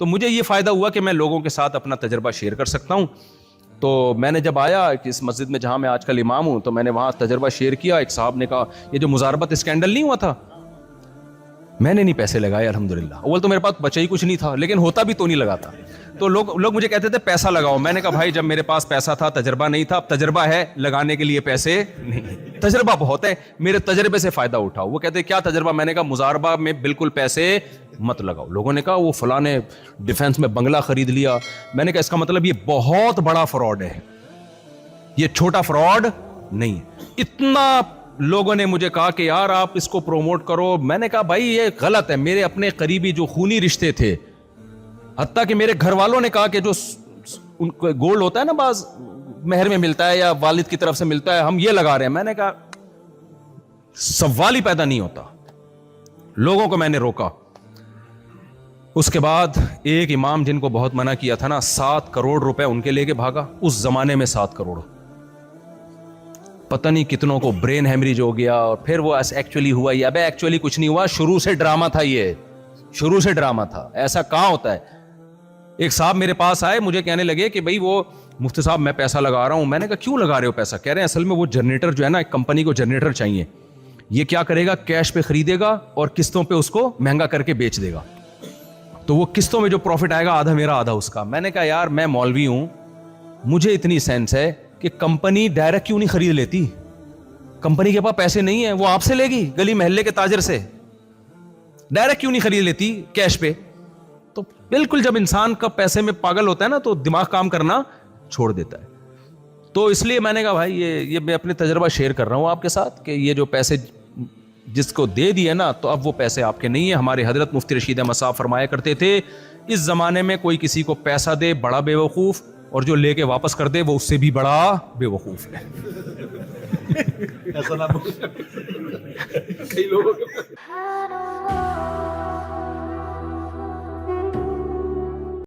تو مجھے یہ فائدہ ہوا کہ میں لوگوں کے ساتھ اپنا تجربہ شیئر کر سکتا ہوں. تو میں نے جب آیا اس مسجد میں جہاں میں آج کل امام ہوں, تو میں نے وہاں تجربہ شیئر کیا. ایک صاحب نے کہا یہ جو مزاربت اسکینڈل نہیں ہوا تھا, میں نے نہیں پیسے لگائے الحمدللہ. اول تو میرے پاس بچا ہی کچھ نہیں تھا, لیکن ہوتا بھی تو نہیں لگاتا. تو لوگ مجھے کہتے تھے پیسہ لگاؤ. میں نے کہا بھائی جب میرے پاس پیسہ تھا تجربہ نہیں تھا, اب تجربہ ہے لگانے کے لیے پیسے نہیں. تجربہ بہت ہے, میرے تجربے سے فائدہ اٹھاؤ. وہ کہتے کیا تجربہ؟ میں نے کہا مزاربہ میں بالکل پیسے مت لگاؤ. لوگوں نے کہا وہ فلاں نے ڈیفینس میں بنگلہ خرید لیا. میں نے کہا اس کا مطلب یہ بہت بڑا فراڈ ہے, یہ چھوٹا فراڈ نہیں ہے. اتنا لوگوں نے مجھے کہا کہ یار آپ اس کو پروموٹ کرو. میں نے کہا بھائی یہ غلط ہے. میرے اپنے قریبی جو خونی رشتے تھے, حتیٰ کہ میرے گھر والوں نے کہا کہ جو ان کو گولڈ ہوتا ہے نا بعض مہر میں ملتا ہے یا والد کی طرف سے ملتا ہے, ہم یہ لگا رہے ہیں. میں نے کہا سوال ہی پیدا نہیں ہوتا. لوگوں کو میں نے روکا. اس کے بعد ایک امام جن کو بہت منع کیا تھا نا, 7 کروڑ روپے ان کے لے کے بھاگا. اس زمانے میں 7 کروڑ, پتہ نہیں کتنوں کو برین ہیمریج ہو گیا. اور پھر وہ ایکچولی ہوا ہی. ابے ایکچولی کچھ نہیں ہوا, شروع سے ڈرامہ تھا. یہ شروع سے ڈرامہ تھا. ایسا کہاں ہوتا ہے. ایک صاحب میرے پاس آئے, مجھے کہنے لگے کہ بھائی وہ مفتی صاحب میں پیسہ لگا رہا ہوں. میں نے کہا کیوں لگا رہے ہو پیسہ؟ کہہ رہے ہیں اصل میں وہ جنریٹر جو ہے نا, ایک کمپنی کو جنریٹر چاہیے. یہ کیا کرے گا, کیش پہ خریدے گا اور قسطوں پہ اس کو مہنگا کر کے بیچ دے گا. تو وہ قسطوں میں جو پروفٹ آئے گا آدھا میرا آدھا اس کا. میں نے کہا یار میں مولوی ہوں, مجھے اتنی سینس ہے کہ کمپنی ڈائریکٹ کیوں نہیں خرید لیتی. کمپنی کے پاس پیسے نہیں ہیں, وہ آپ سے لے گی گلی محلے کے تاجر سے. ڈائریکٹ کیوں نہیں خرید لیتی کیش پہ؟ تو بالکل جب انسان کا پیسے میں پاگل ہوتا ہے نا, تو دماغ کام کرنا چھوڑ دیتا ہے. تو اس لیے میں نے کہا بھائی یہ میں اپنے تجربہ شیئر کر رہا ہوں آپ کے ساتھ کہ یہ جو پیسے جس کو دے دیے نا, تو اب وہ پیسے آپ کے نہیں ہیں. ہمارے حضرت مفتی رشید احمد صاحب فرمایا کرتے تھے اس زمانے میں کوئی کسی کو پیسہ دے بڑا بے وقوف, اور جو لے کے واپس کر دے وہ اس سے بھی بڑا بے وقوف ہے. ایسا نہ کئی لوگوں